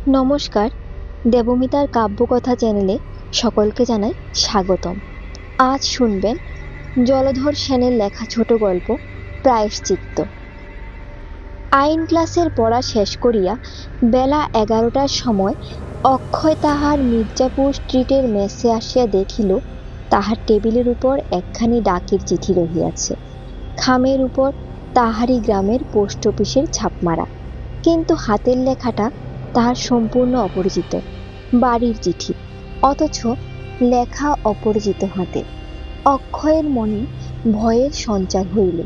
নমস্কার, দেবমিতার কাব্যকথা চ্যানেলে সকলকে জানাই স্বাগতম। আজ শুনবেন জলধর সেনের লেখা ছোট গল্প প্রায়শ্চিত্ত। আইন ক্লাসের পড়া শেষ করিয়া বেলা 11টার সময় অক্ষয় তাহার মির্জাপুর স্ট্রিটের মেসে আসিয়া দেখিল তাহার টেবিলের উপর একখানি ডাকের চিঠি রহিয়াছে। খামের উপর তাহারই গ্রামের পোস্ট অফিসের ছাপমারা, কিন্তু হাতের লেখাটা তাহার সম্পূর্ণ অপরিচিত। বাড়ির চিঠি, অথচ লেখা অপরিচিত হাতে। অক্ষয়ের মনে ভয়ের সঞ্চার হইল।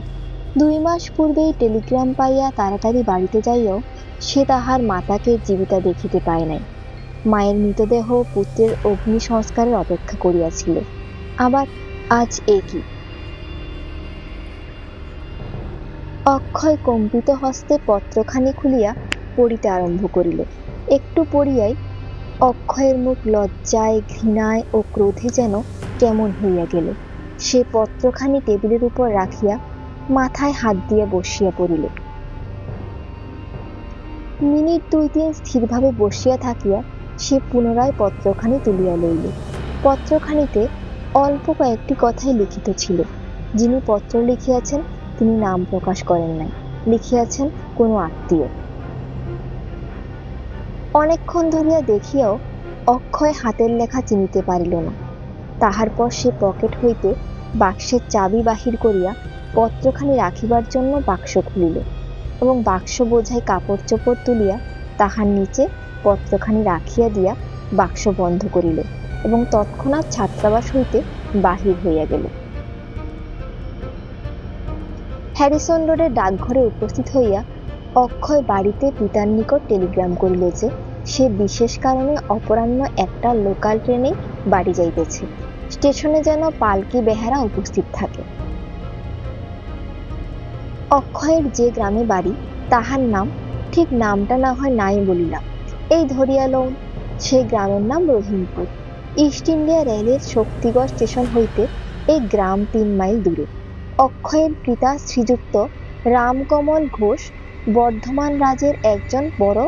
2 মাস পূর্বেই টেলিগ্রাম পাইয়া তাড়াতাড়ি বাড়িতে যাইয়াও সে তাহার মাতাকে জীবিতা দেখিতে পায় নাই। মায়ের মৃতদেহ পুত্রের অগ্নি সংস্কারের অপেক্ষা করিয়াছিল, আবার আজ এ কি! অক্ষয় কম্পিত হস্তে পত্রখানি খুলিয়া পড়িতে আরম্ভ করিল। একটু পড়িয়াই অক্ষয়ের মুখ লজ্জায়, ঘৃণায় ও ক্রোধে যেন কেমন হইয়া গেল। সে পত্রখানি টেবিলের উপর রাখিয়া মাথায় হাত দিয়া বসিয়া পড়িল। মিনিট 2-3 স্থিরভাবে বসিয়া থাকিয়া সে পুনরায় পত্রখানি তুলিয়া লইল। পত্রখানিতে অল্প কয়েকটি কথাই লিখিত ছিল। যিনি পত্র লিখিয়াছেন তিনি নাম প্রকাশ করেন নাই, লিখিয়াছেন কোনো আত্মীয়। অনেকক্ষণ ধরিয়া দেখিয়াও অক্ষয় হাতের লেখা চিনিতে পারিল না। তাহার পর সে পকেট হইতে বাক্সের চাবি বাহির করিয়া পত্রখানি রাখিবার জন্য বাক্স খুলিল এবং বাক্স বোঝাই কাপড় চোপড় তুলিয়া তাহার নিচে পত্রখানি রাখিয়া দিয়া বাক্স বন্ধ করিল এবং তৎক্ষণাৎ ছাত্রাবাস হইতে বাহির হইয়া গেল। হ্যারিসন রোডের ডাকঘরে উপস্থিত হইয়া অক্ষয় বাড়িতে পিতার নিকট টেলিগ্রাম করিল যে সে বিশেষ কারণে অপরাহ্ন একটা লোকাল ট্রেনে বাড়ি যাইতেছে। স্টেশনে যেন পালকি বেহারা উপস্থিত থাকে। অক্ষয়ের যে গ্রামে বাড়ি তাহার নাম, ঠিক নামটা না হয় নাই বলিলাম, এই ধরিয়া লউন। সেই গ্রামের নাম রহিমপুর। ইস্ট ইন্ডিয়া রেলের শক্তিগড় স্টেশন হইতে এই গ্রাম 3 মাইল দূরে। অক্ষয়ের পিতা শ্রীযুক্ত রামকমল ঘোষ বর্ধমান রাজের একজন বড়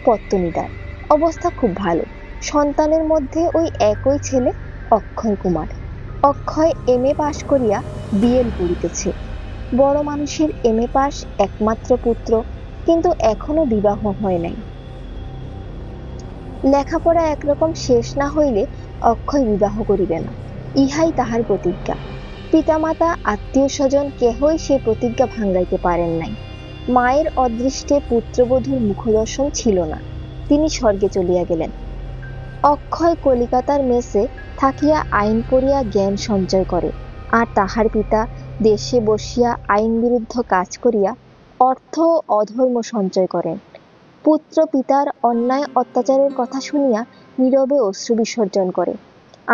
পত্তনিদার। অবস্থা খুব ভালো। সন্তানের মধ্যে ওই একই ছেলে অক্ষয় কুমার। অক্ষয় MA পাশ করিয়া BL পড়িতেছে। বড় মানুষের MA পাশ, একমাত্র পুত্র, কিন্তু এখনো বিবাহ হয় নাই। লেখাপড়া একরকম শেষ না হইলে অক্ষয় বিবাহ করিবে না, ইহাই তাহার প্রতিজ্ঞা। পিতামাতা, আত্মীয় স্বজন কেহই সে প্রতিজ্ঞা ভাঙাইতে পারেন নাই। মায়ের অদৃষ্টে পুত্রবধূর মুখদর্শন ছিল না, তিনি স্বর্গে চলিয়া গেলেন। অক্ষয় কলিকাতার মেসে থাকিয়া আইন পড়িয়া জ্ঞান সঞ্চয় করে, আর তাহার পিতা দেশে বসিয়া আইন বিরুদ্ধ কাজ করিয়া অর্থ ও অধর্ম সঞ্চয় করেন। পুত্র পিতার অন্যায় অত্যাচারের কথা শুনিয়া নীরবে অশ্রু বিসর্জন করে,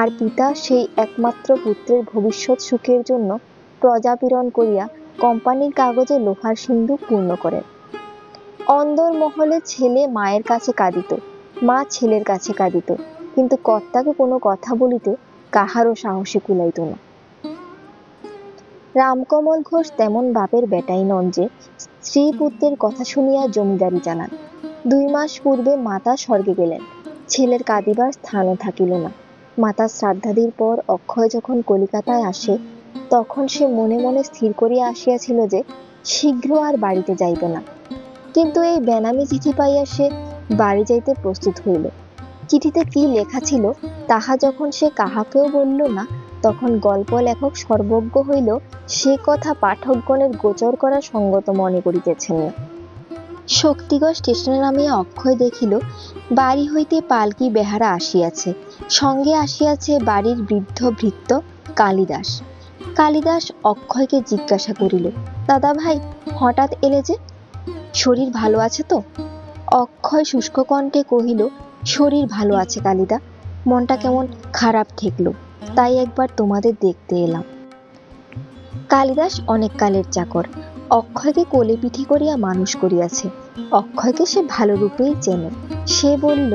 আর পিতা সেই একমাত্র পুত্রের ভবিষ্যৎ সুখের জন্য প্রজাপীড়ন করিয়া কোম্পানির কাগজে লোহার সিন্ধুক পূর্ণ করেন। অন্দর মহলে ছেলে মায়ের কাছে কাঁদিত, মা ছেলের কাছে কাঁদিত, কিন্তু কর্তাকে কোনো কথা বলিতে কাহারও সাহসে কুলাইত না। রামকমল ঘোষ তেমন বাপের বেটাই নন যে স্ত্রী পুত্রের কথা শুনিয়া জমিদারি চালান। 2 মাস পূর্বে মাতা স্বর্গে গেলেন, ছেলের কাঁদিবার স্থানও থাকিল না। মাতা শ্রাদ্ধাদির পর অক্ষয় যখন কলিকাতায় আসে, তখন সে মনে মনে স্থির করিয়া আসিয়াছিল যে শীঘ্র আর বাড়িতে যাইবে না। কিন্তু এই বেনামি চিঠি পাইয়া সে বাড়ি যাইতে প্রস্তুত হইল। চিঠিতে কি লেখা ছিল তাহা যখন সে কাহাকেও বলিল না, তখন গল্প লেখক সর্বজ্ঞ হইল সে কথা পাঠকগণের গোচর করা সঙ্গত মনে করিতেছেন না। শক্তিগড় স্টেশনে নামিয়া অক্ষয় দেখিল বাড়ি হইতে পালকি বেহারা আসিয়াছে, সঙ্গে আসিয়াছে বাড়ির বৃদ্ধ ভৃত্য কালিদাস। কালিদাস অক্ষয়কে জিজ্ঞাসা করিল, দাদা ভাই, হঠাৎ এলে যে? শরীর ভালো আছে তো? অক্ষয় শুষ্ক কণ্ঠে কহিল, শরীর ভালো আছে কালিদা, মনটা কেমন খারাপ ঠেকল, তাই একবার তোমাদের দেখতে এলাম। কালিদাস অনেক কালের চাকর, অক্ষয়কে কোলে পিঠে করিয়া মানুষ করিয়াছে। অক্ষয়কে সে ভালো রূপেই চেনে। সে বলিল,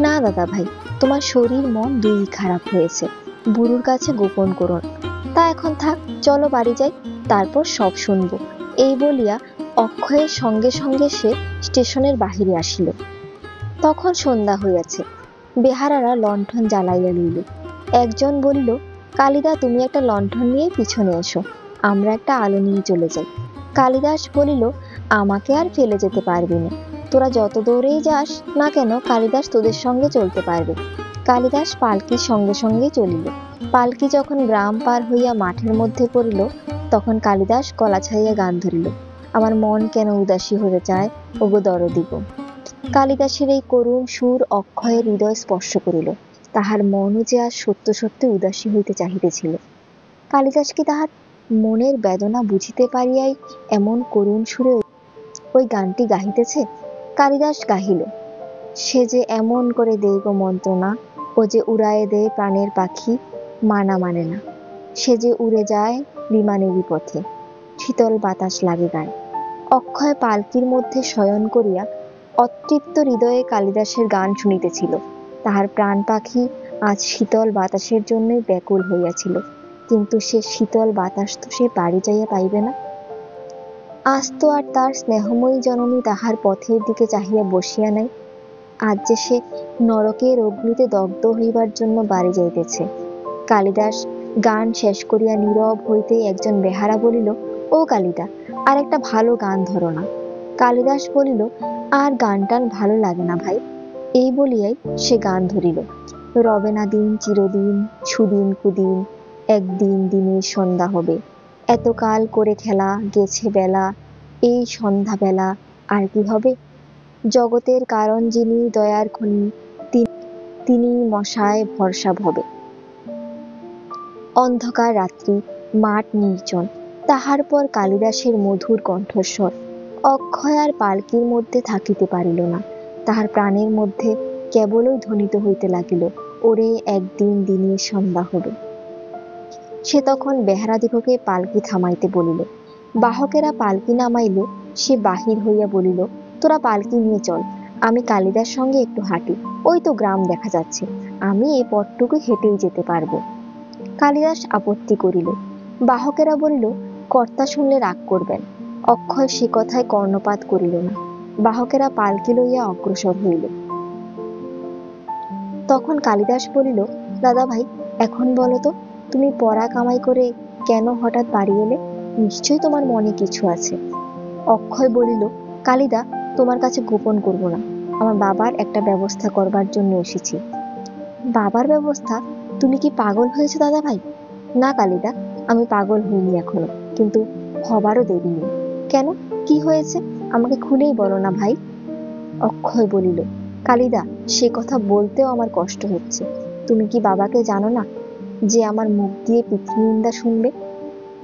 না দাদা ভাই, তোমার শরীর মন দুই খারাপ হয়েছে, বুড়ুর কাছে গোপন করুন। তা এখন থাক, চলো বাড়ি যাই, তারপর সব শুনব। এই বলিয়া অক্ষয়ের সঙ্গে সঙ্গে সে স্টেশনের বাহিরে আসিল। তখন সন্ধ্যা হইয়াছে। বেহারারা লণ্ঠন জ্বালাইয়া লইল। একজন বলিল, কালিদা তুমি একটা লণ্ঠন নিয়ে পিছনে এসো, আমরা একটা আলো নিয়ে চলে যাই। কালিদাস বলিল, আমাকে আর ফেলে যেতে পারবি না, তোরা যত দৌড়েই যাস না কেন কালিদাস তোদের সঙ্গে চলতে পারবে। কালিদাস পালকির সঙ্গে সঙ্গে চলিল। পালকি যখন গ্রাম পার হইয়া মাঠের মধ্যে পড়িল, তখন কালিদাস গলা ছাড়িয়া গান ধরিল, আমার মন কেন উদাসী হতে চায় ওগো দরদি গো। কালিদাসের এই করুণ সুর অক্ষয়ের হৃদয় স্পর্শ করিল। তাহার মনও যে আর সত্য সত্য উদাসী হইতে চাহিতেছিল। কালিদাস কি তাহার মনের বেদনা বুঝিতে পারিয়াই এমন করুণ সুরে ওই গানটি গাহিতেছে? কালিদাস গাহিল, সে যে এমন করে দেয় গো মন্ত্রণা, ও যে উড়ায়ে দেয় প্রাণের পাখি, মানা মানে না। সে যে উড়ে যায় বিমানেরই পথে, শীতল বাতাস লাগে গায়ে। অক্ষয় পালকির মধ্যে শয়ন করিয়া অতৃপ্ত হৃদয়ে কালিদাসের গান শুনিতেছিল। তাহার প্রাণ পাখি আজ শীতল বাতাসের জন্যই ব্যাকুল হইয়াছিল, কিন্তু সে শীতল বাতাস তো সে বাড়ি যাইয়া পাইবে না। আজ তো আর তার স্নেহময়ী জননী তাহার পথের দিকে চাহিয়া বসিয়া নাই। আজ যে সে নরকের অগ্নিতে দগ্ধ হইবার জন্য বাড়ি যাইতেছে। কালিদাস গান শেষ করিয়া নীরব হইতেই একজন বেহারা বলিল, ও কালিদা, আর একটা ভালো গান ধরো না। কালিদাস বলিল, আর গান টান ভালো লাগে না ভাই। এই বলিয়াই সে গান ধরিল, রবে না দিন চিরদিন, সুদিন কুদিন, একদিন দিনের সন্ধ্যা হবে, এতকাল করে খেলা গেছে বেলা, এই সন্ধ্যা বেলা আর কি হবে। জগতের কারণ যিনি দয়ার খনি, তিনি মশায় ভরসা ভবে। অন্ধকার রাত্রি, মাঠ নির্জন, তাহার পর কালিদাসের মধুর কণ্ঠস্বর। অক্ষয় আর পালকির মধ্যে থাকিতে পারিল না। তাহার প্রাণের মধ্যে কেবলই ধ্বনিত হইতে লাগিল, ওরে একদিন দিনের সন্ধ্যা হবে। সে তখন বেহারাদিগকে পালকি থামাইতে বলিল। বাহকেরা পালকি নামাইলে সে বাহির হইয়া বলিল, তোরা পালকি নিয়ে চল, আমি কালিদার সঙ্গে একটু হাঁটি, ওই তো গ্রাম দেখা যাচ্ছে, আমি এই পথটুকু হেঁটেই যেতে পারবো। কালিদাস আপত্তি করিল। বাহকেরা বলিল, কর্তা শুনলে রাগ করবেন। অক্ষয় সে কথায় কর্ণপাত করিল না। বাহকেরা পালকি লইয়া অগ্রসর হইল। তখন কালিদাস বলিল, দাদা ভাই, এখন বলো তো, তুমি পড়া কামাই করে কেন হঠাৎ বাড়ি এলে? নিশ্চয়ই তোমার মনে কিছু আছে। অক্ষয় বলিল, কালিদা, তোমার কাছে গোপন করব না, আমার বাবার একটা ব্যবস্থা করবার জন্য এসেছি। বাবার ব্যবস্থা? তুমি কি পাগল হয়েছো দাদা ভাই? না কালিদা, আমি পাগল হইনি এখনো, কিন্তু হবারও দেরি নেই। কেন, কি হয়েছে, আমাকে খুলেই বলো না ভাই। অক্ষয় বলিল, কালিদা, সে কথা বলতেও আমার কষ্ট হচ্ছে। তুমি কি বাবাকে জানো না, যে আমার মুখ দিয়ে পিতৃনিন্দা শুনবে?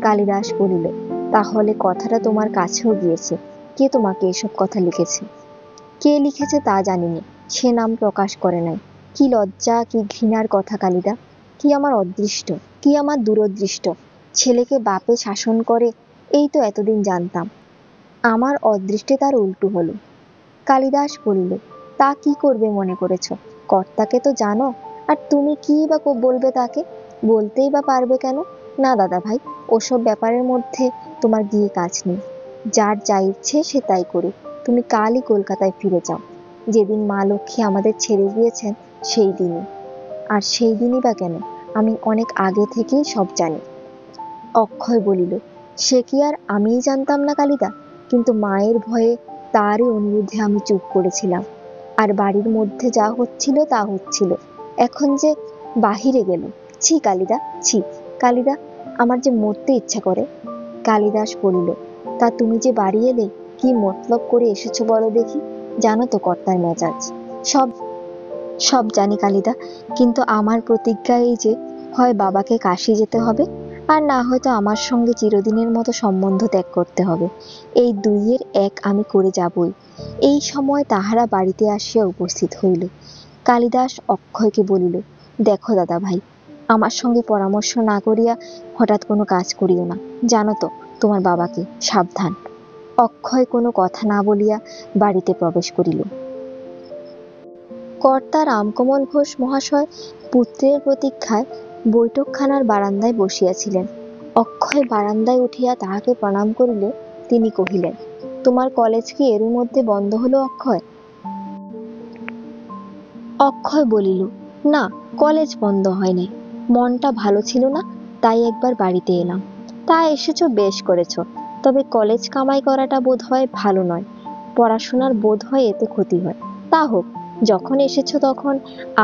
কালিদাস বলিল, তাহলে কথাটা তোমার কাছেও গিয়েছে। কে তোমাকে এসব কথা লিখেছে? কে লিখেছে তা জানি না, সে নাম প্রকাশ করে নাই। কি লজ্জা, কি ঘৃণার কথা কালিদা! কি আমার অদৃষ্ট, কি আমার দূরদৃষ্ট! ছেলেকে বাপে শাসন করে, এই তো এতদিন জানতাম। আমার অদৃষ্টে তার উল্টো হলো। কালিদাস বলিল, তা কি করবে মনে করেছ? কর্তাকে তো জানো, আর তুমি কি বা বলবে তাকে? বলতেই বা পারবে কেন? না দাদা ভাই, ওসব ব্যাপারের মধ্যে তোমার গিয়ে কাজ নেই। যার যা ইচ্ছে সে তাই করুক। তুমি কালই কলকাতায় ফিরে যাও। যেদিন মা লক্ষ্মী আমাদের ছেড়ে গিয়েছেন সেই দিনই। আর সেই দিনই বা কেন, আমি অনেক আগে থেকেই সব জানি। অক্ষয় বলিল, সে কি আর আমিই জানতাম না কালিদা? কিন্তু মায়ের ভয়ে, তারই অনুরোধে আমি চুপ করেছিলাম। আর বাড়ির মধ্যে যা হচ্ছিল তা হচ্ছিল, এখন যে বাহিরে গেল, ছি কালিদা, ছি। কালিদা, আমার যে মরতে ইচ্ছা করে। কালিদাস বলিল, তা তুমি যে বাড়ি এলে, কি মতলব করে এসেছো বলো দেখি? জানো তো কর্তার মেজাজ। সব সব জানি কালিদা, কিন্তু আমার প্রতিজ্ঞা এই যে, হয় বাবাকে কাশি যেতে হবে, আর না হয়তো আমার সঙ্গে চিরদিনের মতো সম্বন্ধ ত্যাগ করতে হবে। এই দুইয়ের এক আমি করে যাবই। এই সময় তাহারা বাড়িতে আসিয়া উপস্থিত হইল। কালিদাস অক্ষয়কে বলিল, দেখো দাদা ভাই, আমার সঙ্গে পরামর্শ না করিয়া হঠাৎ কোনো কাজ করিও না, জানো তো তোমার বাবাকে, সাবধান। অক্ষয় কোনো কথা না বলিয়া বাড়িতে প্রবেশ করিল। কর্তা রামকমল ঘোষ মহাশয় পুত্রের প্রতীক্ষায় বৈঠকখানার বারান্দায় বসিয়াছিলেন। অক্ষয় বারান্দায় উঠিয়া তাহাকে প্রণাম করিলে তিনি কহিলেন, তোমার কলেজ কি এরই মধ্যে বন্ধ হলো অক্ষয়? অক্ষয় বলিল, না, কলেজ বন্ধ হয় নাই, মনটা ভালো ছিল না, তাই একবার বাড়িতে এলাম। তা এসেছো, বেশ করেছো, তবে কলেজ কামাই করাটা বোধ হয় ভালো নয়, পড়াশোনার বোধ হয় এতে ক্ষতি হয়। তা হোক, যখন এসেছো তখন।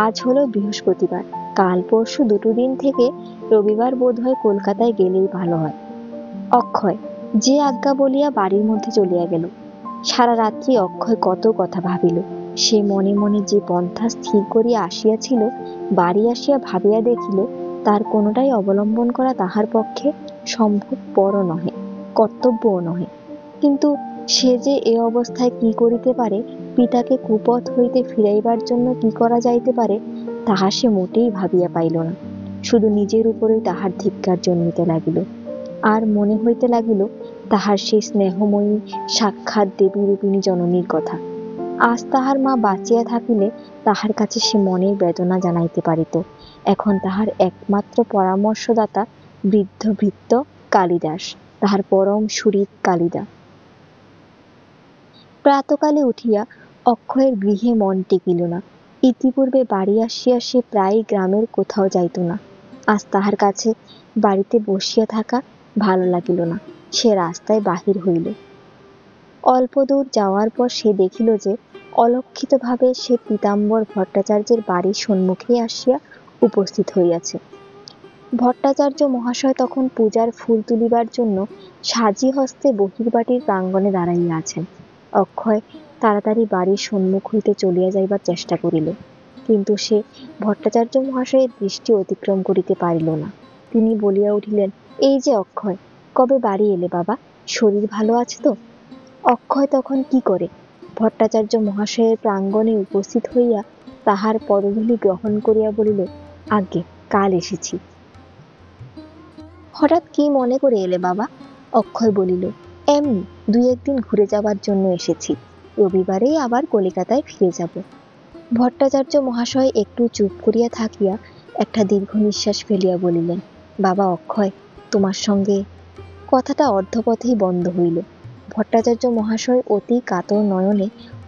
আজ হলো বৃহস্পতিবার, কাল পরশু দুটো দিন থেকে রবিবার বোধ হয় কলকাতায় গেলেই ভালো হয়। অক্ষয় যে আজ্ঞা বলিয়া বাড়ির মধ্যে চলিয়া গেল। সারা রাত্রি অক্ষয় কত কথা ভাবিল। সে মনে মনে যে পন্থা স্থির করিয়া আসিয়াছিল, বাড়ি আসিয়া ভাবিয়া দেখিল তার কোনোটাই অবলম্বন করা তাহার পক্ষে সম্ভবপর নহে, কর্তব্যও নহে। কিন্তু সে যে এ অবস্থায় কি করিতে পারে, পিতাকে কুপথ হইতে ফিরাইবার জন্য কি করা যাইতে পারে, তাহা সে মোটেই ভাবিয়া পাইল না। শুধু নিজের উপরেই তাহার ধিক্কার জন্মিতে লাগিল। আর মনে হইতে লাগিল তাহার সেই স্নেহময়ী সাক্ষাৎ দেবী রূপিণী জননীর কথা। আজ তাহার মা বাঁচিয়া থাকিলে তাহার কাছে সে মনের বেদনা জানাইতে পারিত। এখন তাহার একমাত্র পরামর্শদাতা বৃদ্ধ ভৃত্য কালিদাস, তাহার পরম সুহৃদ কালিদা। প্রাতকালে উঠিয়া অক্ষয়ের গৃহে মন টিকিল না। ইতিপূর্বে বাড়ি আসিয়া সে প্রায় গ্রামের কোথাও যাইত না। আজ তাহার কাছে বাড়িতে বসিয়া থাকা ভালো লাগিল না। সে রাস্তায় বাহির হইল। অল্প দূর যাওয়ার পর সে দেখিল যে অলক্ষিতভাবে সে পীতাম্বর ভট্টাচার্যের বাড়ির সম্মুখে আসিয়া উপস্থিত হইয়াছে। ভট্টাচার্য মহাশয় তখন পূজার ফুল তুলিবার জন্য সাজি হস্তে বহির্বাটির প্রাঙ্গণে দাঁড়াইয়া আছেন। অক্ষয় তাড়াতাড়ি বাড়ির সম্মুখ হইতে চলিয়া যাইবার চেষ্টা করিল, কিন্তু সে ভট্টাচার্য মহাশয়ের দৃষ্টি অতিক্রম করিতে পারিল না। তিনি বলিয়া উঠিলেন, এই যে অক্ষয়, কবে বাড়ি এলে বাবা? শরীর ভালো আছে তো? অক্ষয় তখন কি করে ভট্টাচার্য মহাশয়ের প্রাঙ্গণে উপস্থিত হইয়া তাহার পদধূলি গ্রহণ করিয়া বলিল, আজ্ঞে, কাল এসেছি। হঠাৎ কি মনে করে এলে বাবা? অক্ষয় বলিল, এমনি দুই একদিন ঘুরে যাবার জন্য এসেছি, রবিবারেই আবার কলিকাতায় ফিরে যাব। ভট্টাচার্য মহাশয় একটু চুপ করিয়া থাকিয়া একটা দীর্ঘ নিঃশ্বাস ফেলিয়া বলিলেন, বাবা অক্ষয়, তোমার সঙ্গে। কথাটা অর্ধপথেই বন্ধ হইল। ভট্টাচার্য মহাশয় অতি কাতর নয়নে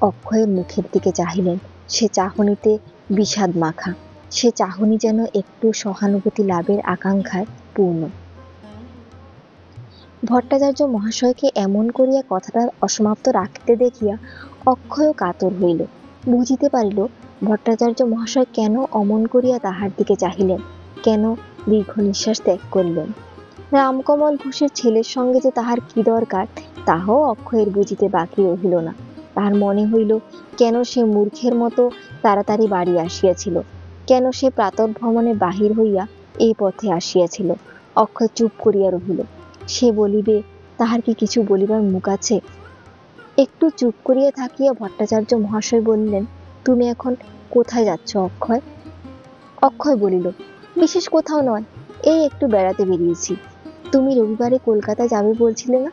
অক্ষয়ের মুখের দিকে চাহিলেন। সে চাহনিতে বিষাদ মাখা, সে চাহনি যেন একটু সহানুভূতি লাভের আকাঙ্ক্ষায় পূর্ণ। ভট্টাচার্য মহাশয়কে এমন করিয়া কথাটা অসমাপ্ত রাখিতে দেখিয়া অক্ষয়ও কাতর হইল। বুঝিতে পারিল ভট্টাচার্য মহাশয় কেন অমন করিয়া তাহার দিকে চাহিলেন, কেন দীর্ঘ নিঃশ্বাস ত্যাগ করিলেন। রামকমল ঘোষের ছেলের সঙ্গে যে তাহার কি দরকার, তাহাও অক্ষয়ের বুঝিতে বাকি রহিল না। তাহার মনে হইল কেন সে মূর্খের মতো তাড়াতাড়ি বাড়ি আসিয়াছিল, কেন সে প্রাতঃভ্রমণে বাহির হইয়া এই পথে আসিয়াছিল। অক্ষয় চুপ করিয়া রহিল। সে বলিবে, তাহার কি কিছু বলিবার মুখ আছে? একটু চুপ করিয়া থাকিয়া ভট্টাচার্য মহাশয় বলিলেন, তুমি এখন কোথায় যাচ্ছ অক্ষয়? অক্ষয় বলিল, বিশেষ কোথাও নয়, এই একটু বেড়াতে বেরিয়েছি। তুমি রবিবারে কলকাতা যাবে বলছিলে না?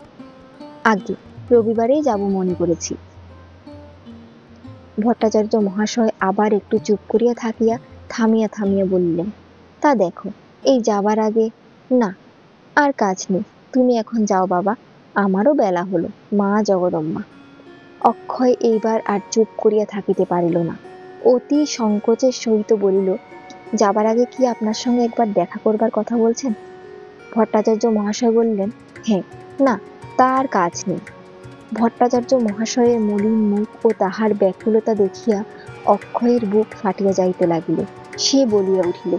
আগে রবিবারেই যাব মনে করেছি। ভট্টাচার্য মহাশয় আবার একটু চুপ করিয়া থাকিয়া থামিয়া থামিয়া বলিলেন, তা দেখো, এই যাবার আগে। না, আর কাজ নেই, তুমি এখন যাও বাবা, আমারও বেলা হলো, মা জগদম্মা। অক্ষয় এইবার আর চুপ করিয়া থাকিতে পারিল না। অতি সংকোচের সহিত বলিল, যাবার আগে কি আপনার সঙ্গে একবার দেখা করবার কথা বলছেন? ভট্টাচার্য মহাশয় বললেন, হ্যাঁ। না, তার কাজ নেই। ভট্টাচার্য মহাশয়ের মলিন মুখ ও তাহার ব্যাকুলতা দেখিয়া অক্ষয়ের বুক ফাটিয়া যাইতে লাগিল। সে বলিয়া উঠিল,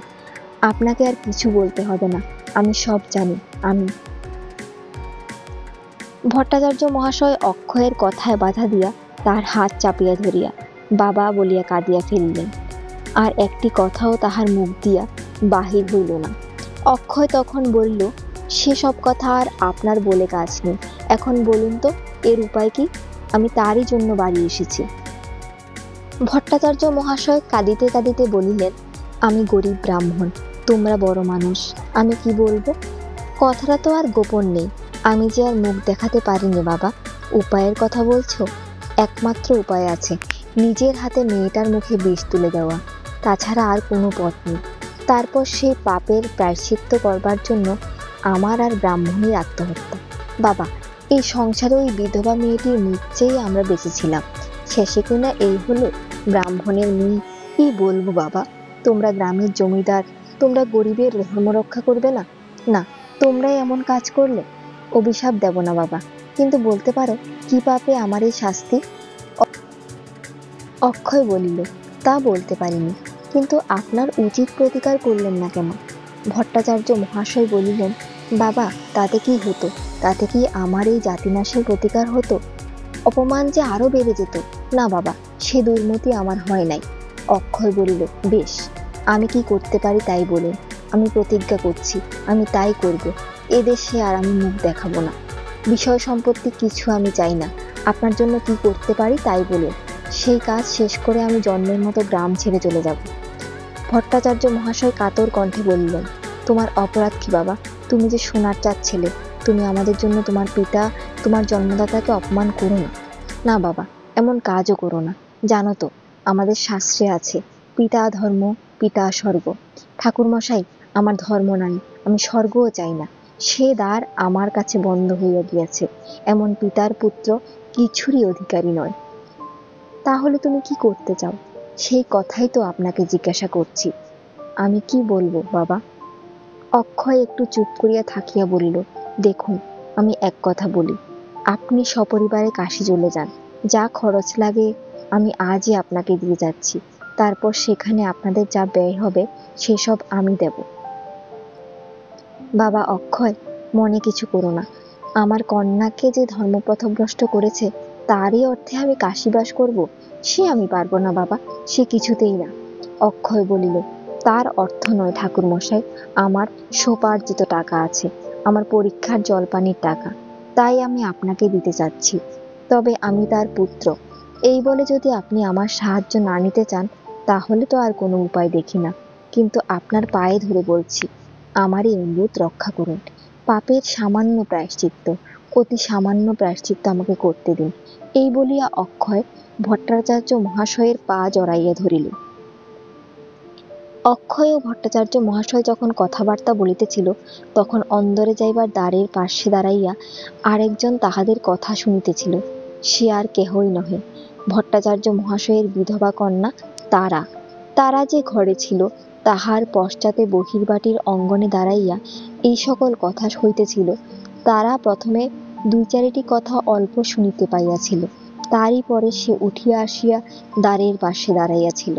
আপনাকে আর কিছু বলতে হবে না, আমি সব জানি। আমি। ভট্টাচার্য মহাশয় অক্ষয়ের কথায় বাধা দিয়া তার হাত চাপিয়া ধরিয়া বাবা বলিয়া কাঁদিয়া ফেলিলেন। আর একটি কথাও তাহার মুখ দিয়া বাহির হইল না। অক্ষয় তখন বলল, সেসব কথা আর আপনার বলে কাজ নেই, এখন বলুন তো এর উপায় কি? আমি তারই জন্য বাড়ি এসেছি। ভট্টাচার্য মহাশয় কাঁদিতে কাঁদিতে বলিলেন, আমি গরিব ব্রাহ্মণ, তোমরা বড় মানুষ, আমি কি বলবো? কথাটা তো আর গোপন নেই, আমি যে আর মুখ দেখাতে পারিনি বাবা। উপায়ের কথা বলছো? একমাত্র উপায় আছে, নিজের হাতে মেয়েটার মুখে বিষ তুলে দেওয়া, তাছাড়া আর কোনো পথ নেই। তারপর সেই পাপের প্রায়শ্চিত্ত করবার জন্য আমার আর ব্রাহ্মণীর আত্মহত্যা। বাবা, এই সংসারে ওই বিধবা মেয়েটির মৃত্যুই আমরা বেঁচেছিলাম, শেষে কিনা এই হলো ব্রাহ্মণের মেয়ে কি বলবো বাবা, তোমরা গ্রামের জমিদার, তোমরা গরিবের ধর্ম রক্ষা করবে না? না, তোমরাই এমন কাজ করলে। অভিশাপ দেব না বাবা, কিন্তু বলতে পারো কি পাপে আমার এই শাস্তি? অক্ষয় বলিল, তা বলতে পারিনি, কিন্তু আপনার উচিত প্রতিকার করলেন না কেন? ভট্টাচার্য মহাশয় বলিলেন, বাবা, তাতে কি হতো? তাতে কি আমার এই জাতিনাশের প্রতিকার হতো? অপমান যে আরো বেড়ে যেত। না বাবা, সে দুর্মতি আমার হয় নাই। অক্ষয় বলিল, বেশ, আমি কি করতে পারি তাই বলুন। আমি প্রতিজ্ঞা করছি, আমি তাই করব। এদেশে আর আমি মুখ দেখাবো না। বিষয় সম্পত্তি কিছু আমি চাই না। আপনার জন্য কি করতে পারি তাই বলুন। সেই কাজ শেষ করে আমি জন্মের মতো গ্রাম ছেড়ে চলে যাব। ভট্টাচার্য মহাশয় কাতর কণ্ঠে বললেন, তোমার অপরাধ কি বাবা? তুমি যে সোনার চাঁদ ছেলে, তুমি আমাদের জন্য তোমার পিতা, তোমার জন্মদাতাকে অপমান করো না। না বাবা, এমন কাজও করো না। জানো তো, আমাদের শাস্ত্রে আছে, পিতা ধর্ম, পিতা স্বর্গ। ঠাকুরমশাই, আমার ধর্ম নাই, আমি স্বর্গও চাই না। সে দ্বার আমার কাছে বন্ধ হইয়া গিয়াছে। এমন পিতার পুত্র কিছুরই অধিকারী নয়। তাহলে তুমি কি করতে চাও? সেই কথাই তো আপনাকে জিজ্ঞাসা করছি। আমি কি বলবো বাবা? অক্ষয় একটু চুপ করিয়া থাকিয়া বলিল, দেখুন, আমি এক কথা বলি, আপনি সপরিবারে কাশী চলে যান। যা খরচ লাগে আমি আজই আপনাকে দিয়ে যাচ্ছি। তারপর সেখানে আপনাদের যা ব্যয় হবে সেসব আমি দেব। বাবা অক্ষয়, মনে কিছু করো না। আমার কন্যাকে যে ধর্মপথভ্রষ্ট করেছে তারই অর্থে আমি কাশীবাস করব, সে আমি পারবো না বাবা, সে কিছুতেই না। অক্ষয় বলিল, তার অর্থ নয় ঠাকুরমশাই, আমার সোপার্জিত টাকা আছে, আমার পরীক্ষার জলপানির টাকা, তাই আমি আপনাকে দিতে চাচ্ছি। তবে আমি তার পুত্র, এই বলে যদি আপনি আমার সাহায্য না নিতে চান তাহলে তো আর কোনো উপায় দেখি না। কিন্তু আপনার পায়ে ধরে বলছি, আমার এই অনুরোধ রক্ষা করুন। পাপের সামান্য প্রায়শ্চিত্ত, অতি সামান্য প্রায়শ্চিত্ত আমাকে করতে দিন। এই বলিয়া অক্ষয় ভট্টাচার্য মহাশয়ের পা জড়াইয়া ধরিল। অক্ষয় ও ভট্টাচার্য মহাশয় যখন কথাবার্তা বলিতেছিল তখন অন্দরে যাইবার দ্বারের পার্শ্বে দাঁড়াইয়া আরেকজন তাহাদের কথা শুনিতেছিল। সে আর কেহই নহে, ভট্টাচার্য মহাশয়ের বিধবা কন্যা তারা। তারা যে ঘরে ছিল তাহার পশ্চাতে বহির্বাটির অঙ্গনে দাঁড়াইয়া এই সকল কথা হইতেছিল। তারা প্রথমে দুই চারিটি কথা অল্প শুনিতে পাইয়াছিল, তারই পরে সে উঠিয়া আসিয়া দ্বারের পাশে দাঁড়াইয়াছিল।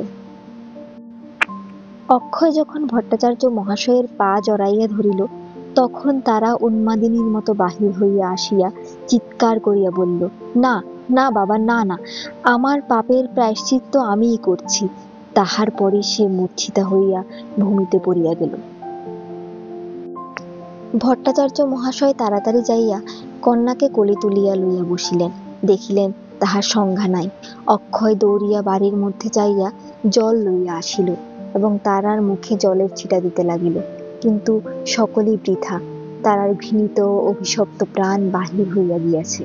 অক্ষয় যখন ভট্টাচার্য মহাশয়ের পা জড়াইয়া ধরিল তখন তারা উন্মাদিনীর মতো বাহির হইয়া আসিয়া চিৎকার করিয়া বলিল, না, না বাবা, না, না, আমার পাপের প্রায়শ্চিত্ত আমিই করছি। তাহার পরে সে মূর্ছিতা হইয়া ভূমিতে পড়িয়া গেল। ভট্টাচার্য মহাশয় তাড়াতাড়ি যাইয়া কন্যাকে কোলে তুলিয়া লইয়া বসিলেন। দেখিলেন তাহার সংজ্ঞা নাই। অক্ষয় দৌড়িয়া বাড়ির মধ্যে যাইয়া জল লইয়া আসিল এবং তারার মুখে জলের ছিটা দিতে লাগিল, কিন্তু সকলই বৃথা। তারার ঘৃণিত অভিশপ্ত প্রাণ বাহির হইয়া গিয়াছে।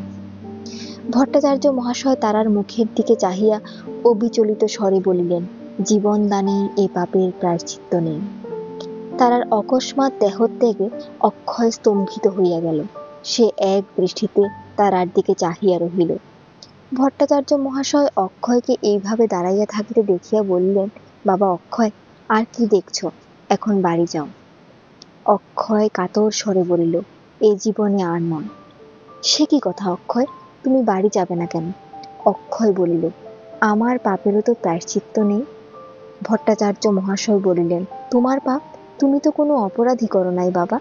ভট্টাচার্য মহাশয় তারার মুখের দিকে চাহিয়া অবিচলিত স্বরে বলিলেন, জীবন দানে এ পাপের প্রায়শ্চিত্ত নেই। তারার অকস্মাৎ দেহত্যাগে অক্ষয় স্তম্ভিত হইয়া গেল। সে এক দৃষ্টিতে তারার দিকে চাহিয়া রহিল। ভট্টাচার্য মহাশয় অক্ষয়কে এইভাবে দাঁড়াইয়া থাকিতে দেখিয়া বললেন, বাবা অক্ষয়, আর কি দেখছ? এখন বাড়ি যাও। অক্ষয় কাতর স্বরে বলিল, এ জীবনে আর নয়। সে কি কথা অক্ষয়, তুমি বাড়ি যাবে না কেন? অক্ষয় বলিল, আমার পাপেরও তো প্রায়শ্চিত্ত নেই। ভট্টাচার্য মহাশয় বলিলেন, তোমার পাপ? তুমি তো কোনো অপরাধী করো নাই বাবা।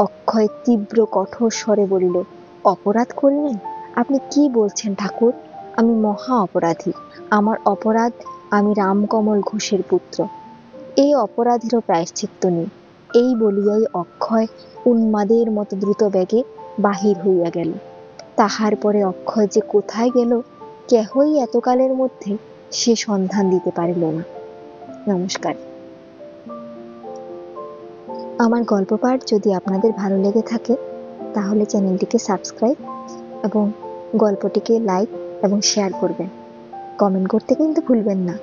অক্ষয় তীব্র কঠোর স্বরে বলিল, অপরাধ করিলেন? আপনি কি বলছেন ঠাকুর? আমি মহা অপরাধী। আমার অপরাধ, আমি রামকমল ঘোষের পুত্র। এই অপরাধেরও প্রায়শ্চিত্ত নেই। এই বলিয়াই অক্ষয় উন্মাদের মতো দ্রুত বেগে বাহির হইয়া গেল। তাহার পরে অক্ষয় যে কোথায় গেল কেহই এতকালের মধ্যে সে সন্ধান দিতে পারিল না। নমস্কার। আমার গল্প পাঠ যদি আপনাদের ভালো লেগে থাকে তাহলে চ্যানেলটিকে সাবস্ক্রাইব এবং গল্পটিকে লাইক এবং শেয়ার করবেন। কমেন্ট করতে কিন্তু ভুলবেন না।